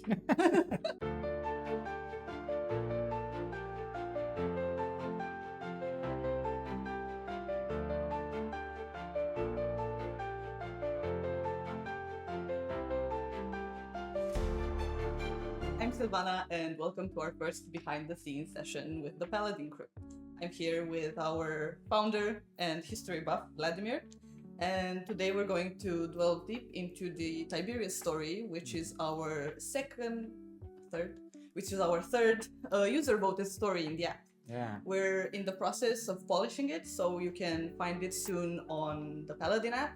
I'm Silvana, and welcome to our first behind-the-scenes session with the Paladin crew. I'm here with our founder and history buff, Vladimir, and today we're going to delve deep into the Tiberius story, which is our third user-voted story in the app. Yeah. We're in the process of polishing it, so you can find it soon on the Paladin app,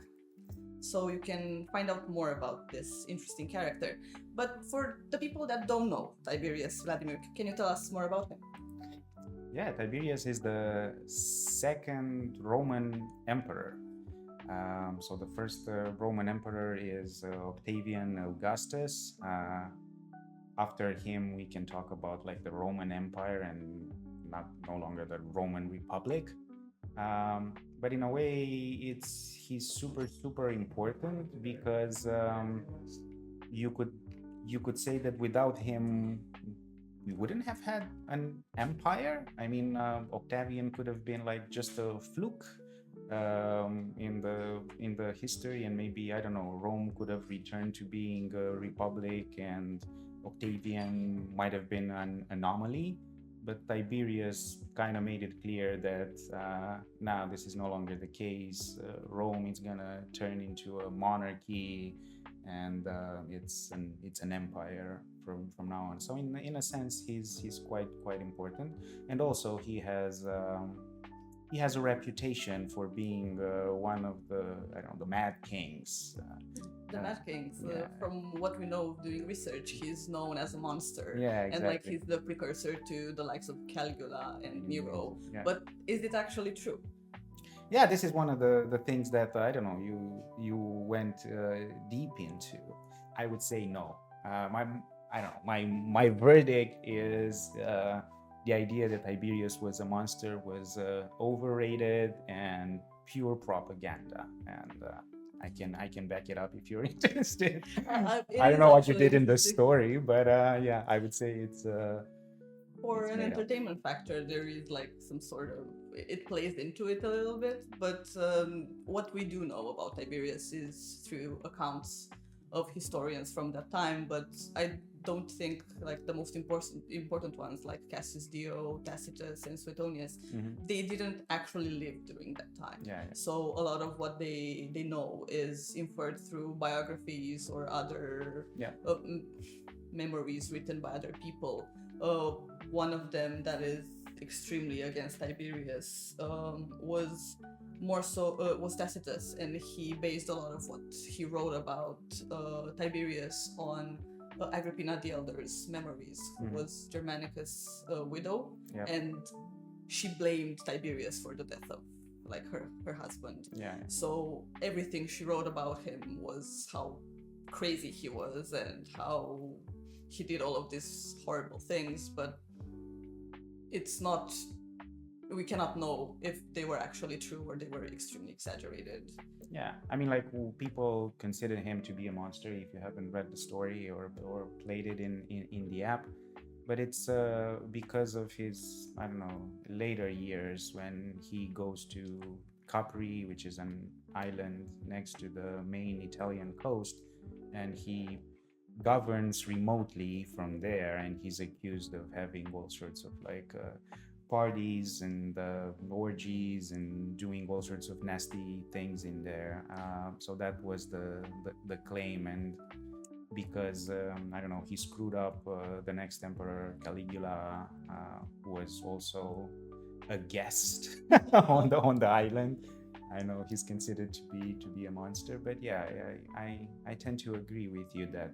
so you can find out more about this interesting character. But for the people that don't know Tiberius, Vladimir, can you tell us more about him? Yeah, Tiberius is the second Roman emperor. So the first Roman emperor is Octavian Augustus. After him, we can talk about like the Roman Empire and no longer the Roman Republic. But in a way, he's super important because you could say that without him, we wouldn't have had an empire. I mean, Octavian could have been like just a fluke in the history, and maybe, I don't know, Rome could have returned to being a republic, and Octavian might have been an anomaly. But Tiberius kind of made it clear that now this is no longer the case. Rome is gonna turn into a monarchy, and it's an empire from now on. So in a sense, he's quite important, and also he has a reputation for being one of the Mad Kings. The Mad Kings, from what we know doing research, he's known as a monster. Yeah, exactly. And like he's the precursor to the likes of Caligula and Nero. Yeah. But is it actually true? Yeah, this is one of the things that I don't know, you went deep into. I would say no. My verdict is the idea that Tiberius was a monster was overrated and pure propaganda, and I can back it up if you're interested. I don't know what you did in the story, but yeah, I would say it's for it's an made up. entertainment factor, there is like some sort of, it plays into it a little bit, but what we do know about Tiberius is through accounts of historians from that time, but I don't think like the most important ones like Cassius Dio, Tacitus, and Suetonius, they didn't actually live during that time. Yeah. So a lot of what they know is inferred through biographies or other memories written by other people. One of them that is extremely against Tiberius was Tacitus, and he based a lot of what he wrote about Tiberius on Agrippina the Elder's memories, who was Germanicus' widow, and she blamed Tiberius for the death of like her husband. Yeah. So everything she wrote about him was how crazy he was and how he did all of these horrible things, but we cannot know if they were actually true or they were extremely exaggerated. Yeah, I mean, like, people consider him to be a monster if you haven't read the story or played it in the app. But it's because of his, I don't know, later years when he goes to Capri, which is an island next to the main Italian coast, and he governs remotely from there, and he's accused of having all sorts of like parties and orgies and doing all sorts of nasty things in there. So that was the claim, and because I don't know, he screwed up the next emperor Caligula, who was also a guest on the island. I know he's considered to be a monster, but yeah, I tend to agree with you that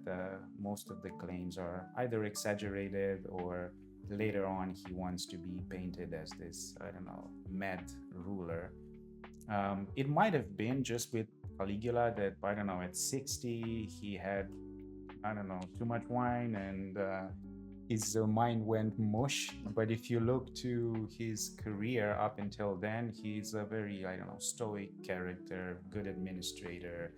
most of the claims are either exaggerated or later on he wants to be painted as this, I don't know, mad ruler. It might have been just with Caligula that, I don't know, at 60 he had, I don't know, too much wine and his mind went mush. But if you look to his career up until then, he's a very, I don't know, stoic character, good administrator,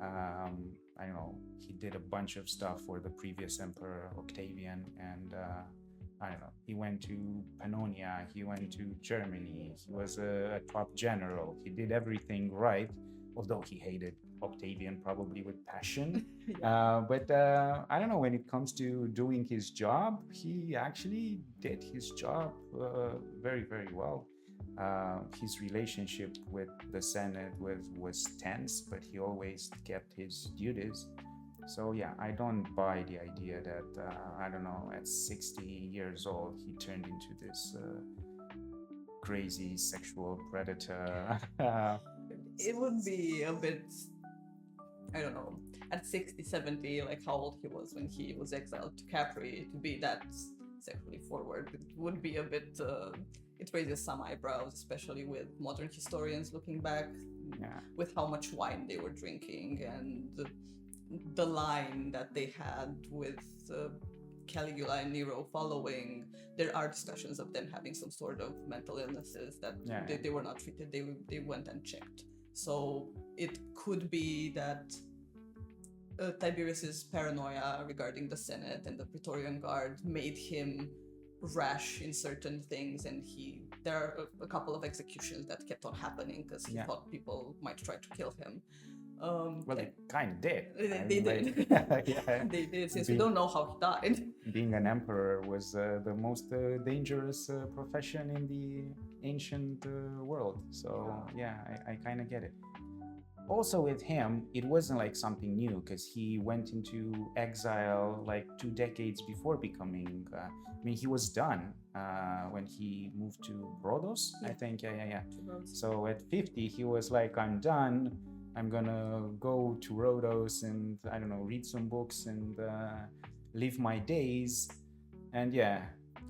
I don't know, he did a bunch of stuff for the previous emperor Octavian, and I don't know, he went to Pannonia, he went to Germany, he was a top general, he did everything right, although he hated Octavian probably with passion. But I don't know, when it comes to doing his job, he actually did his job very, very well. His relationship with the Senate was tense, but he always kept his duties. So yeah, I don't buy the idea that I don't know, at 60 years old he turned into this crazy sexual predator. It would be a bit, I don't know, at 60, 70, like how old he was when he was exiled to Capri, to be that sexually forward, it would be a bit, it raises some eyebrows, especially with modern historians looking back, with how much wine they were drinking and the line that they had with Caligula and Nero following. There are discussions of them having some sort of mental illnesses that they were not treated, they went and checked. So it could be that Tiberius's paranoia regarding the Senate and the Praetorian Guard made him rash in certain things, and there are a couple of executions that kept on happening because he thought people might try to kill him. Well, they kind of did. They did. They did, since we don't know how he died. Being an emperor was the most dangerous profession in the ancient world. So yeah, I kind of get it. Also with him, it wasn't like something new, because he went into exile like 2 decades before becoming, I mean, he was done when he moved to Rhodos, I think. So at 50, he was like, I'm done. I'm gonna go to Rhodos and, I don't know, read some books and live my days. And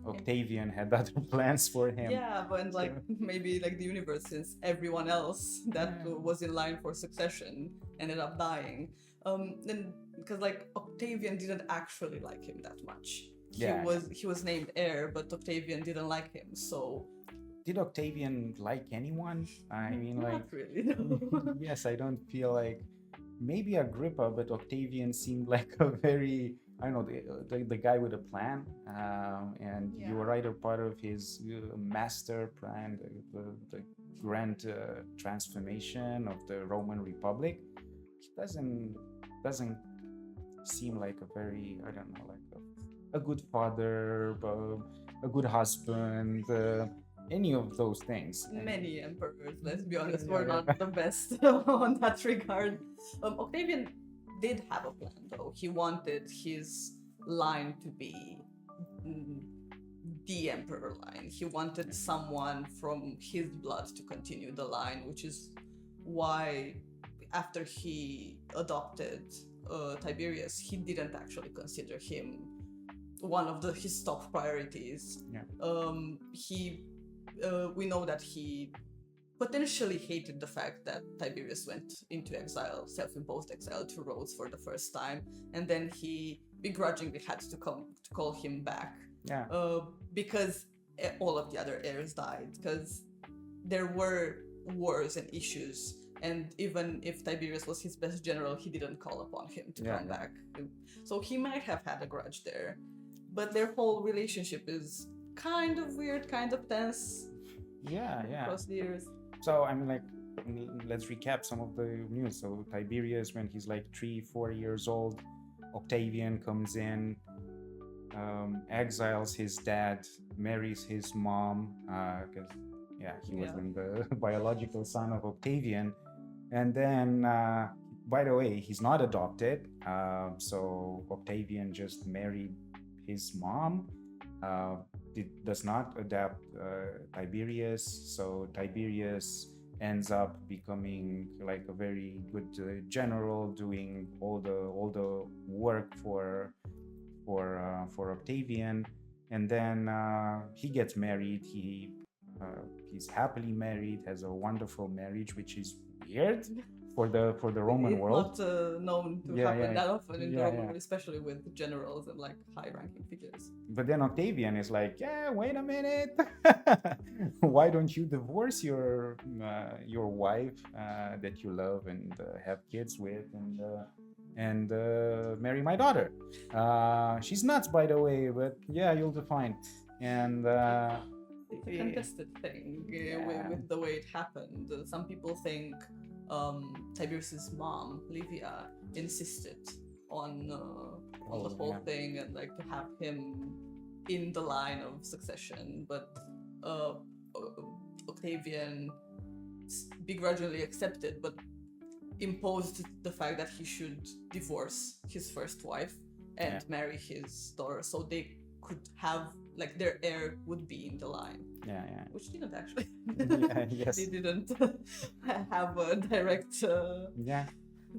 Octavian had other plans for him. Yeah, but like maybe like the universe, since everyone else that was in line for succession ended up dying. And because like Octavian didn't actually like him that much. He was named heir, but Octavian didn't like him. So did Octavian like anyone? I mean, not like, really, no. Yes, I don't feel like, maybe Agrippa, but Octavian seemed like a very, I don't know, the guy with a plan, and you were either part of his master plan, the grand transformation of the Roman Republic. He doesn't seem like a very, I don't know, like a good father, a good husband, any of those things. Many emperors, let's be honest, were not the best on that regard. Octavian did have a plan, though. He wanted his line to be the emperor line. He wanted someone from his blood to continue the line, which is why after he adopted Tiberius, he didn't actually consider him one of his top priorities. We know that he potentially hated the fact that Tiberius went into exile, self-imposed exile, to Rhodes for the first time, and then he begrudgingly had to call him back. Because all of the other heirs died, because there were wars and issues, and even if Tiberius was his best general, he didn't call upon him to come back. So he might have had a grudge there, but their whole relationship is kind of weird, kind of tense. Across the years. So I mean, like, let's recap some of the news. So Tiberius, when he's like 3-4 years old, Octavian comes in, exiles his dad, marries his mom, because he wasn't the biological son of Octavian. And then, by the way, he's not adopted. So Octavian just married his mom. Does not adapt Tiberius, so Tiberius ends up becoming like a very good general, doing all the work for Octavian, and then he gets married. He's happily married, has a wonderful marriage, which is weird for the Roman world. It's not known to happen that often in the Roman world, especially with generals and like high-ranking figures. But then Octavian is like, yeah, wait a minute, why don't you divorce your wife that you love and have kids with and marry my daughter? She's nuts, by the way, but yeah, you'll be fine. And it's a contested thing with the way it happened. Some people think Tiberius's mom, Livia, insisted on the whole thing and like to have him in the line of succession, but Octavian begrudgingly accepted, but imposed the fact that he should divorce his first wife and marry his daughter, so they could have like their heir would be in the line. Which didn't actually. They didn't have a direct.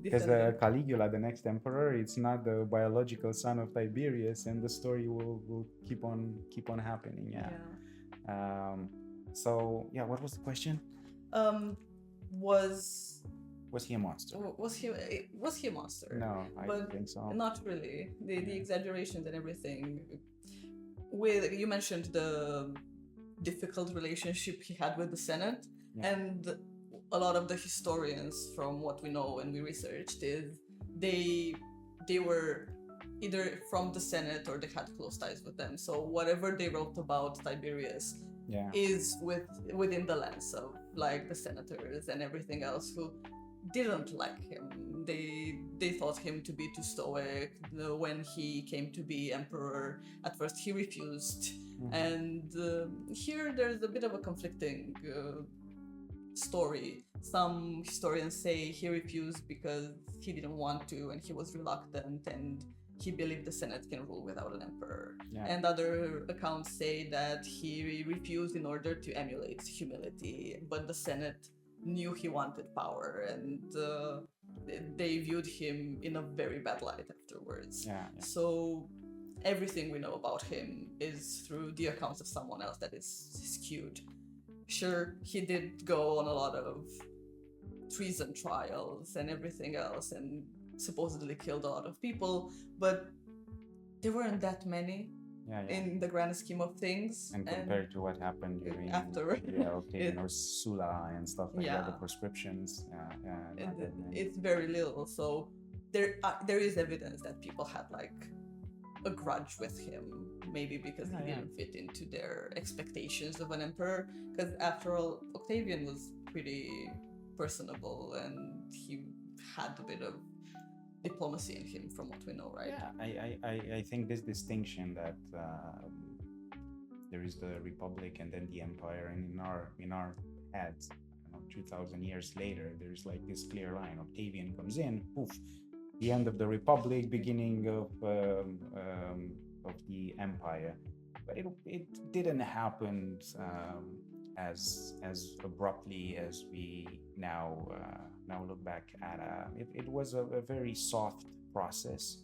Because Caligula, the next emperor, it's not the biological son of Tiberius, and the story will keep on happening. So what was the question? Was he a monster? Was he a monster? No, I don't think so. Not really. The exaggerations and everything. You mentioned the difficult relationship he had with the Senate, and a lot of the historians, from what we know and we researched, is they were either from the Senate or they had close ties with them. So whatever they wrote about Tiberius is within the lens of like the senators and everything else who didn't like him. They thought him to be too stoic. When he came to be emperor, at first he refused. And here there's a bit of a conflicting story. Some historians say he refused because he didn't want to and he was reluctant and he believed the Senate can rule without an emperor. And other accounts say that he refused in order to emulate humility, but the Senate knew he wanted power and they viewed him in a very bad light afterwards. So everything we know about him is through the accounts of someone else that is skewed. Sure, he did go on a lot of treason trials and everything else and supposedly killed a lot of people, but there weren't that many in the grand scheme of things. And compared to what happened during Octavian or Sulla and stuff like that, the proscriptions. It's very little. So there is evidence that people had like a grudge with him, maybe because he didn't fit into their expectations of an emperor. Because after all, Octavian was pretty personable and he had a bit of diplomacy in him, from what we know, right? I think this distinction that there is the Republic and then the Empire, and in our heads, 2,000 years later, there's like this clear line. Octavian comes in, poof, the end of the Republic, beginning of the Empire. But it didn't happen as abruptly as we now look back at. It was a very soft process,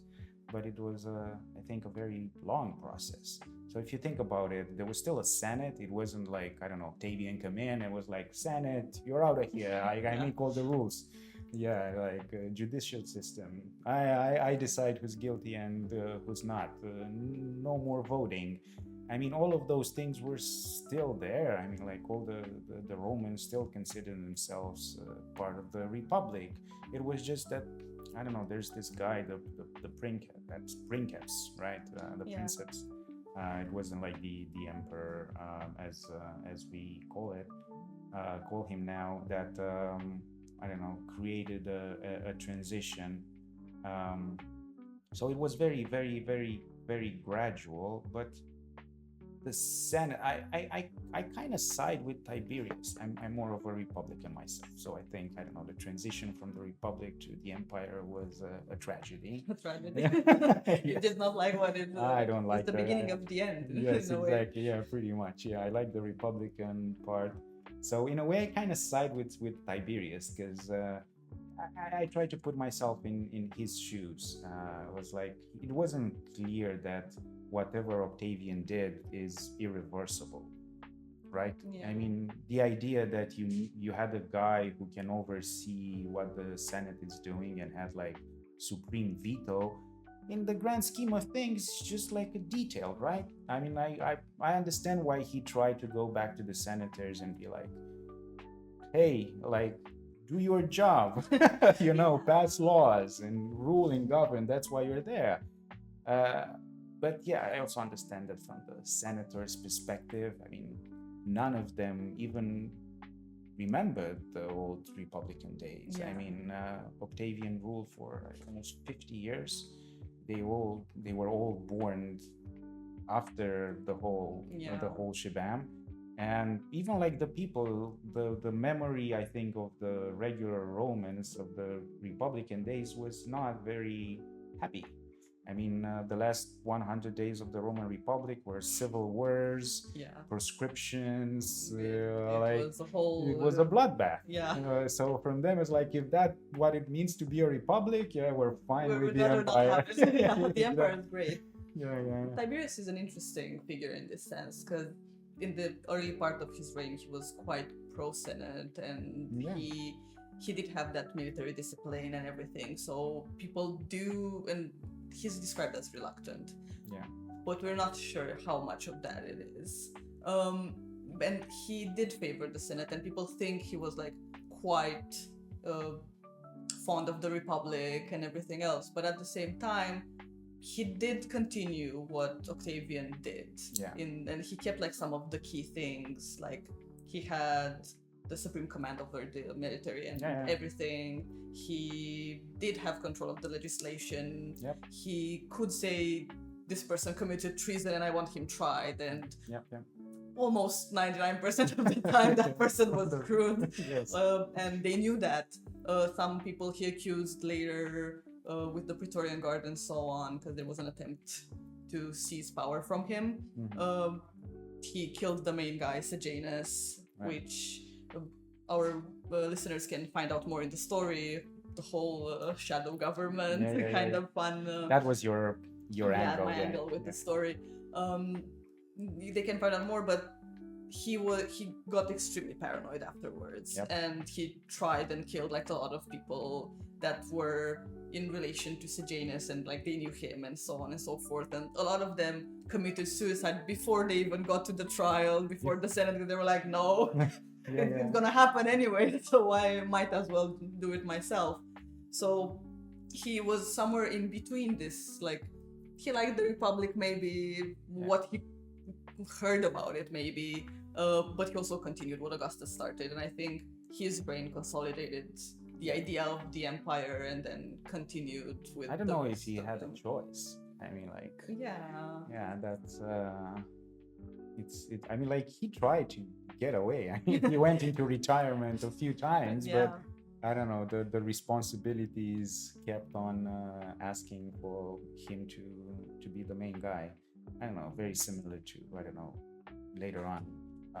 but it was I think a very long process. So if you think about it, there was still a Senate. It wasn't like, I don't know, Octavian come in and was like, Senate, you're out of here. I make all the rules. Like a judicial system. I decide who's guilty and who's not. No more voting. I mean, all of those things were still there. I mean, like all the Romans still considered themselves part of the Republic. It was just that, I don't know, there's this guy, the princeps, right? The princeps. It wasn't like the emperor, as we call him now, that I don't know, created a transition. So it was very, very, very, very gradual, but the Senate, I kind of side with Tiberius. I'm more of a Republican myself, so I think, I don't know, the transition from the Republic to the Empire was a tragedy. A tragedy. You did not like what it I don't like the beginning of the end. Yes, exactly. Yeah, pretty much. Yeah, I like the Republican part. So in a way, I kind of side with Tiberius, because I try to put myself in his shoes. It was like, it wasn't clear that whatever Octavian did is irreversible. right? Yeah. I mean, the idea that you had a guy who can oversee what the Senate is doing and had like supreme veto, in the grand scheme of things, it's just like a detail, right? I mean, I understand why he tried to go back to the senators and be like, hey, like, do your job, pass laws and rule and govern. That's why you're there. But yeah, I also understand that from the senator's perspective. I mean, none of them even remembered the old Republican days. Yeah. I mean, Octavian ruled for almost 50 years. They were all born after the whole shebang. And even like the people, the memory, I think, of the regular Romans of the Republican days was not very happy. I mean, the last 100 days of the Roman Republic were civil wars, proscriptions. It was a bloodbath. Yeah. So from them, it's like, if that's what it means to be a republic, yeah, we're fine with the empire. The empire is great. Yeah. Tiberius is an interesting figure in this sense, because in the early part of his reign, he was quite pro-Senate, and he did have that military discipline and everything. So people do, and he's described as reluctant. Yeah. But we're not sure how much of that it is. And he did favor the Senate, and people think he was like quite fond of the Republic and everything else. But at the same time, he did continue what Octavian did. Yeah. And he kept like some of the key things, like he had the supreme command over the military and everything. He did have control of the legislation. Yep. He could say, this person committed treason and I want him tried, and almost 99% of the time that person was screwed. Yes. And they knew that. Some people he accused later with the Praetorian Guard and so on, because there was an attempt to seize power from him. Mm-hmm. He killed the main guy, Sejanus, which our listeners can find out more in the story. The whole shadow government, kind of fun. That was your angle. My angle with the story. They can find out more, but he got extremely paranoid afterwards, and he tried and killed like a lot of people that were in relation to Sejanus, and like they knew him and so on and so forth, and a lot of them committed suicide before they even got to the trial, before the Senate. They were like, no, it's gonna happen anyway, so I might as well do it myself. So he was somewhere in between this, like he liked the Republic, maybe what he heard about it, maybe, but he also continued what Augustus started, and I think his brain consolidated the idea of the empire and then continued with. I don't know if he had a choice. I mean, like, that's I mean, like, he tried to get away. I mean, he went into retirement a few times, but I don't know, the responsibilities kept on asking for him to be the main guy. I don't know, very similar to, I don't know, later on,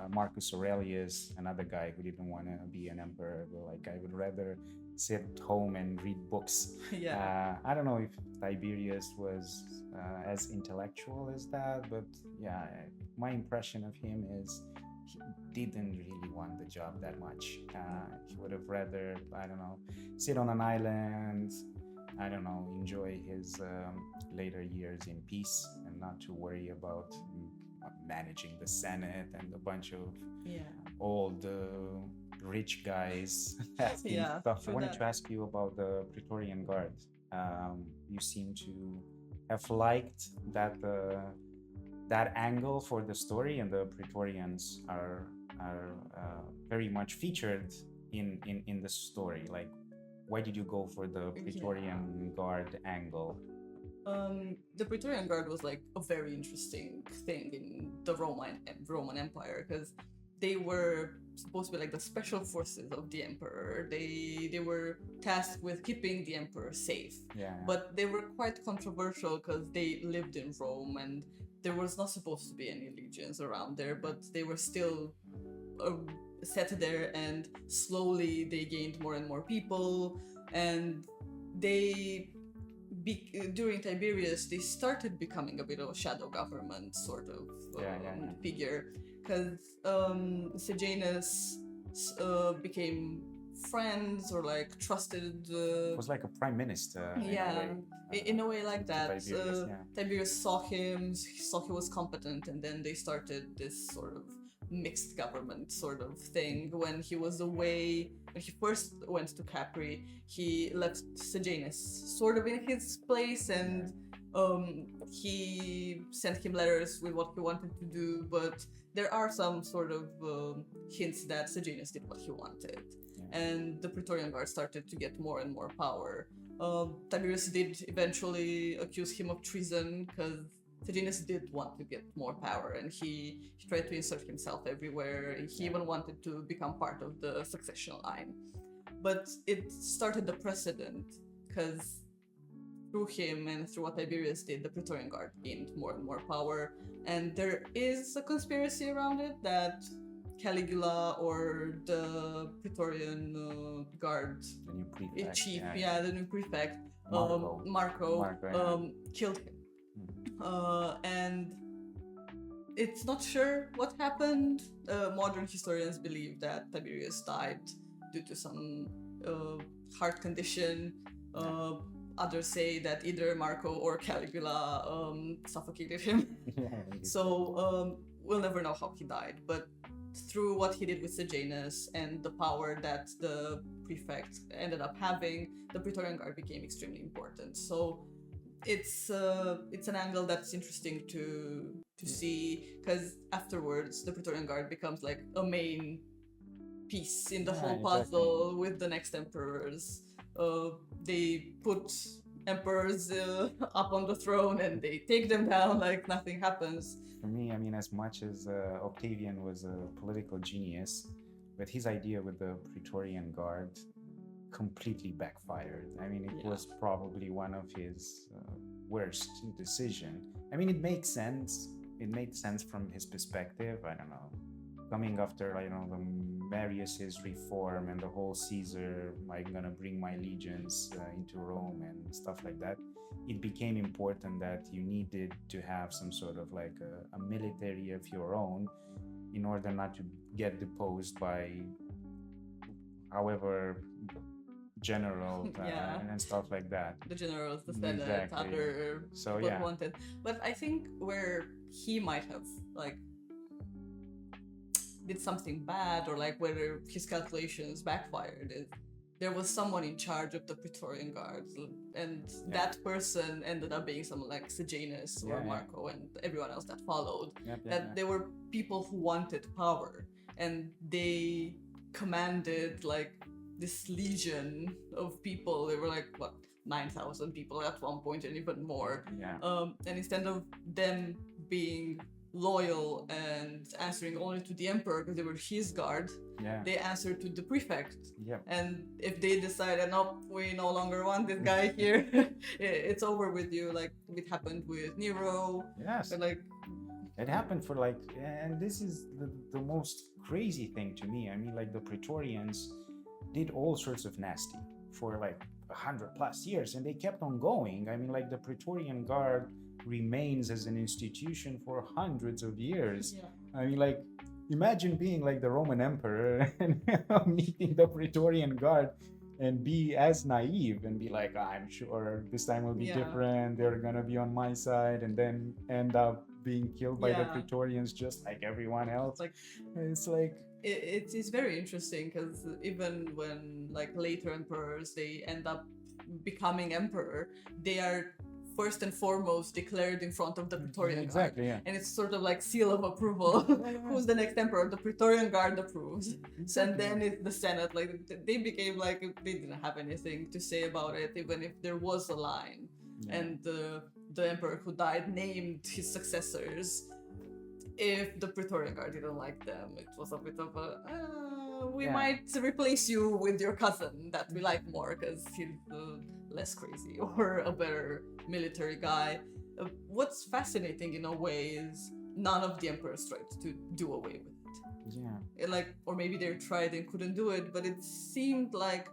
Marcus Aurelius, another guy who didn't want to be an emperor, but like, I would rather sit home and read books. I don't know if Tiberius was as intellectual as that, but my impression of him is he didn't really want the job that much. He would have rather, I don't know, sit on an island, I don't know, enjoy his later years in peace and not to worry about managing the Senate and a bunch of old rich guys asking stuff. I wanted to ask you about the Praetorian Guard. You seem to have liked that angle for the story, and the Praetorians are very much featured in the story. Like, why did you go for the Praetorian Guard angle? The Praetorian Guard was like a very interesting thing in the Roman Empire, because they were supposed to be like the special forces of the emperor. They were tasked with keeping the emperor safe. But they were quite controversial because they lived in Rome and there was not supposed to be any legions around there, but they were still set there, and slowly they gained more and more people, and they during Tiberius, they started becoming a bit of a shadow government sort of figure, because Sejanus became friends or like trusted. Was like a prime minister. In a way like that. Tiberius saw him, he saw he was competent, and then they started this sort of mixed government sort of thing. When he was away, when he first went to Capri, he left Sejanus sort of in his place, and he sent him letters with what he wanted to do, but there are some sort of hints that Sejanus did what he wanted. And the Praetorian Guard started to get more and more power. Tiberius did eventually accuse him of treason, because Sejanus did want to get more power, and he tried to insert himself everywhere. He even wanted to become part of the succession line. But it started a precedent, because through him and through what Tiberius did, the Praetorian Guard gained more and more power. And there is a conspiracy around it that Caligula, or the Praetorian Guard the new prefect, chief, the new prefect, Marco, killed him. And it's not sure what happened. Modern historians believe that Tiberius died due to some heart condition. Others say that either Marco or Caligula suffocated him. So we'll never know how he died, but through what he did with Sejanus and the power that the prefect ended up having, the Praetorian Guard became extremely important. So it's an angle that's interesting to see, because afterwards the Praetorian Guard becomes like a main piece in the whole puzzle with the next emperors. They put emperors up on the throne and they take them down like nothing happens. For me, I mean, as much as Octavian was a political genius, but his idea with the Praetorian Guard completely backfired. I mean, it was probably one of his worst decisions. I mean, it makes sense. It made sense from his perspective. I don't know, coming after, the Marius's reform and the whole Caesar, I'm gonna bring my legions into Rome and stuff like that. It became important that you needed to have some sort of like a military of your own in order not to get deposed by however general and stuff like that. The generals, the Senate, other people wanted. But I think where he might have did something bad, or whether his calculations backfired, is there was someone in charge of the Praetorian Guard, and that person ended up being someone like Sejanus or Marco and everyone else that followed. There were people who wanted power, and they commanded this legion of people. They were 9,000 people at one point, and even more. And instead of them being loyal and answering only to the emperor because they were his guard, they answered to the prefect. And if they decided, no, we no longer want this guy here, it's over with you, like it happened with Nero. It happened for and this is the most crazy thing to me. I mean, the Praetorians did all sorts of nasty for 100+ years, and they kept on going. I mean, the Praetorian Guard remains as an institution for hundreds of years. I mean, imagine being the Roman emperor and meeting the Praetorian Guard and be as naive and be I'm sure this time will be different, they're gonna be on my side, and then end up being killed by the Praetorians just like everyone else. It's very interesting, because even when later emperors, they end up becoming emperor, they are first and foremost declared in front of the Praetorian Guard. And it's sort of seal of approval. Who's the next emperor? The Praetorian Guard approves. And then it's the Senate. They became they didn't have anything to say about it, even if there was a line. And the emperor who died named his successors. If the Praetorian Guard didn't like them, it was a bit of we might replace you with your cousin that we like more because he's less crazy or a better military guy. What's fascinating in a way is none of the emperors tried to do away with it. Or maybe they tried and couldn't do it, but it seemed like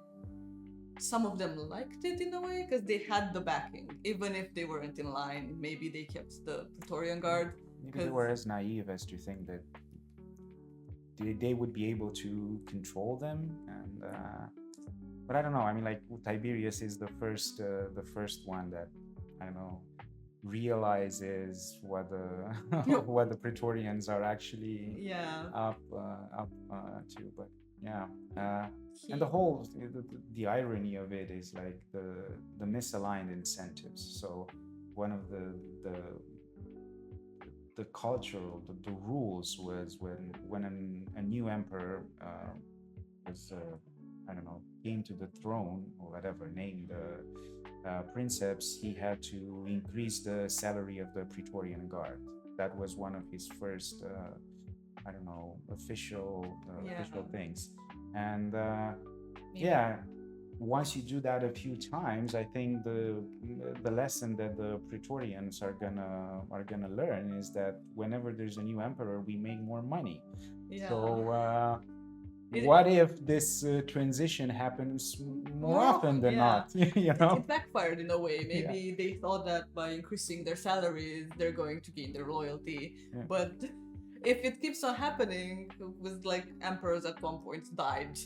some of them liked it in a way because they had the backing, even if they weren't in line. Maybe they kept the Praetorian Guard. Maybe they were as naive as to think that they would be able to control them, and but I don't know. I mean, like Tiberius is the first one that, I don't know, realizes what the what the Praetorians are actually up to. But yeah, and the whole the irony of it is like the misaligned incentives. So one of the cultural the rules was when a new emperor was I don't know, came to the throne or whatever, named princeps, he had to increase the salary of the Praetorian Guard. That was one of his first I don't know, official things. And once you do that a few times, I think the lesson that the Praetorians are gonna learn is that whenever there's a new emperor, we make more money. Yeah. So what if this transition happens more often than not? You know, it backfired in a way. Maybe they thought that by increasing their salaries, they're going to gain their loyalty. Yeah. But if it keeps on happening, with like emperors at one point died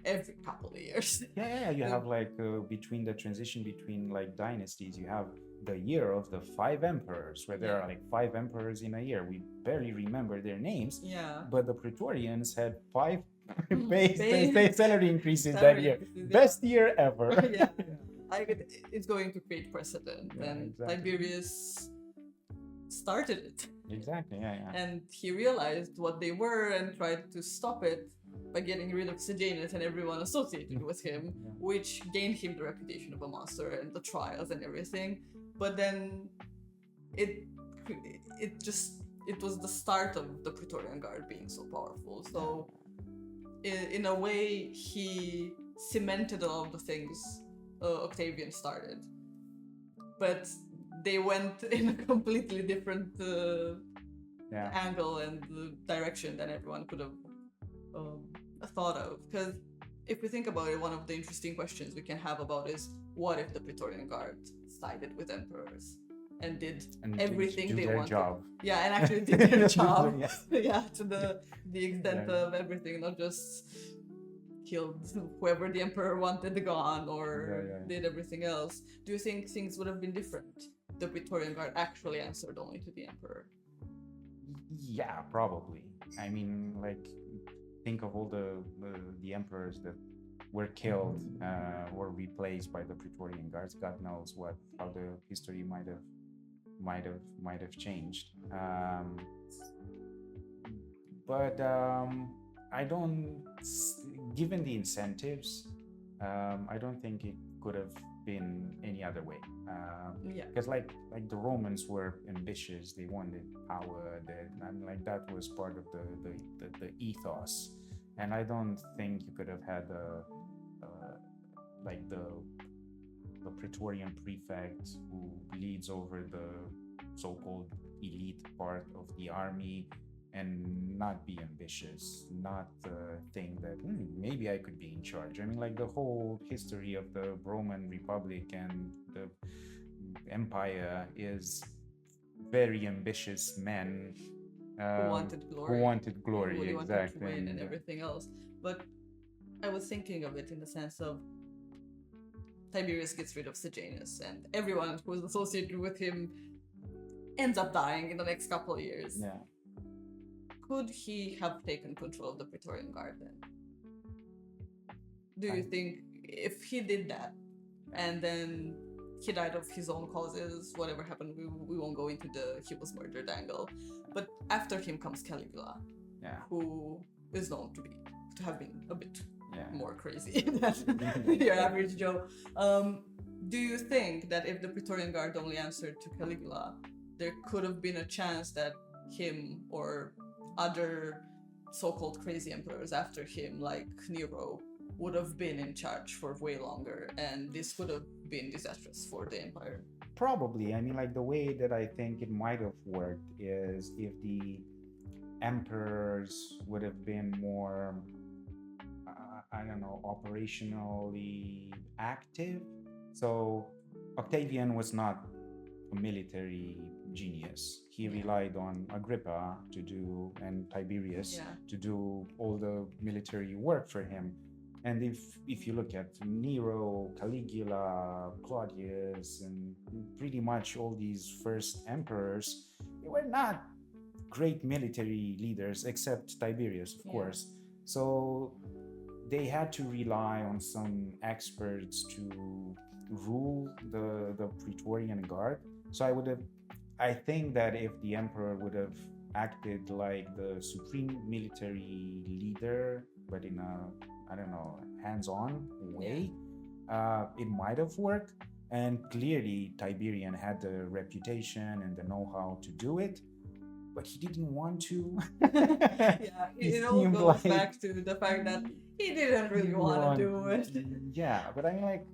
every couple of years. You have like between the transition between like dynasties, you have the year of the 5 emperors, where there are like 5 emperors in a year. We barely remember their names. Yeah. But the Praetorians had 5 base salary increases that year. Best year ever. It's going to create precedent, and exactly. Tiberius started it. Exactly. And he realized what they were and tried to stop it by getting rid of Sejanus and everyone associated with him, which gained him the reputation of a monster and the trials and everything. But then it was the start of the Praetorian Guard being so powerful. So in a way, he cemented a lot of the things Octavian started. But they went in a completely different angle and direction than everyone could have thought of. Because if we think about it, one of the interesting questions we can have about is, what if the Praetorian Guard sided with emperors and did everything they wanted? Job. Yeah, and actually did their job. To the extent of everything, not just killed whoever the emperor wanted gone or did everything else. Do you think things would have been different? The Praetorian Guard actually answered only to the emperor. Yeah, probably. I mean, like, think of all the emperors that were killed or replaced by the Praetorian Guards. God knows how the history might have changed. But I don't, given the incentives, I don't think it could have been any other way. Because like the Romans were ambitious, they wanted power. That was part of the ethos. And I don't think you could have had the Praetorian prefect who leads over the so-called elite part of the army and not be ambitious, not think that maybe I could be in charge. I mean, like the whole history of the Roman Republic and the empire is very ambitious men who wanted glory. Who wanted glory, exactly. Wanted to win and everything else. But I was thinking of it in the sense of Tiberius gets rid of Sejanus, and everyone who is associated with him ends up dying in the next couple of years. Yeah. Could he have taken control of the Praetorian Guard then? Do you think if he did that, and then he died of his own causes, whatever happened, we won't go into the he was murdered angle, but after him comes Caligula, who is known to have been a bit more crazy than your average Joe. Do you think that if the Praetorian Guard only answered to Caligula, there could have been a chance that him or other so-called crazy emperors after him, like Nero, would have been in charge for way longer, and this would have been disastrous for the empire? Probably. I mean, like the way that I think it might have worked is if the emperors would have been more I don't know, operationally active. So Octavian was not a military genius. He relied on Agrippa to do, and Tiberius to do all the military work for him. And if you look at Nero, Caligula, Claudius, and pretty much all these first emperors, they were not great military leaders, except Tiberius, of course. So they had to rely on some experts to rule the Praetorian Guard. So I think that if the emperor would have acted like the supreme military leader, but in a, I don't know, hands-on way, it might have worked. And clearly Tiberian had the reputation and the know-how to do it, but he didn't want to. It all goes back to the fact that he didn't really want to do it. Yeah, but I mean, like,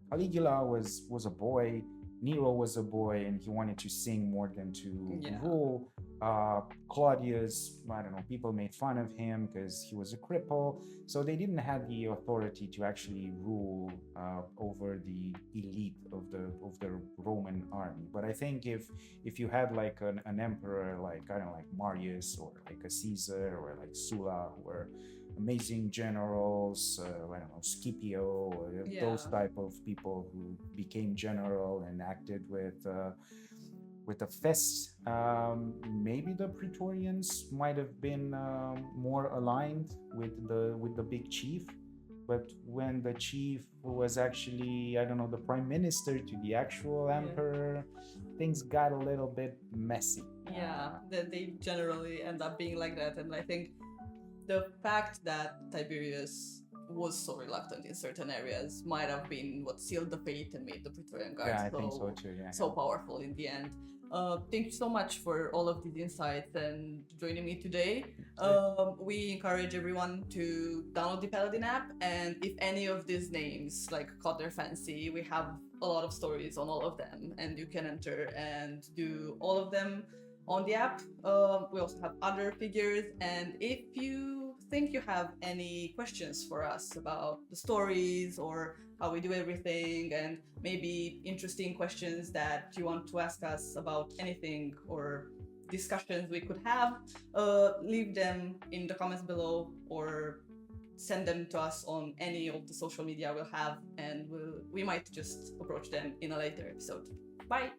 Caligula was a boy, Nero was a boy, and he wanted to sing more than to rule. Claudius, I don't know, people made fun of him because he was a cripple, so they didn't have the authority to actually rule over the elite of the Roman army. But I think if you had like an emperor like, I don't know, like Marius or like a Caesar or like Sulla, who were amazing generals, I don't know, Scipio, or those type of people who became general and acted with a fist, maybe the Praetorians might have been more aligned with the big chief. But when the chief was actually, I don't know, the prime minister to the actual emperor, things got a little bit messy. They generally end up being like that. And I think the fact that Tiberius was so reluctant in certain areas might have been what sealed the fate and made the Praetorian Guard I think so too. So powerful in the end. Thank you so much for all of these insights and joining me today. We encourage everyone to download the Paladin app, and if any of these names like caught their fancy, we have a lot of stories on all of them, and you can enter and do all of them on the app. We also have other figures, and if you think you have any questions for us about the stories or how we do everything, and maybe interesting questions that you want to ask us about anything or discussions we could have, leave them in the comments below or send them to us on any of the social media we'll have, and we might just approach them in a later episode. Bye!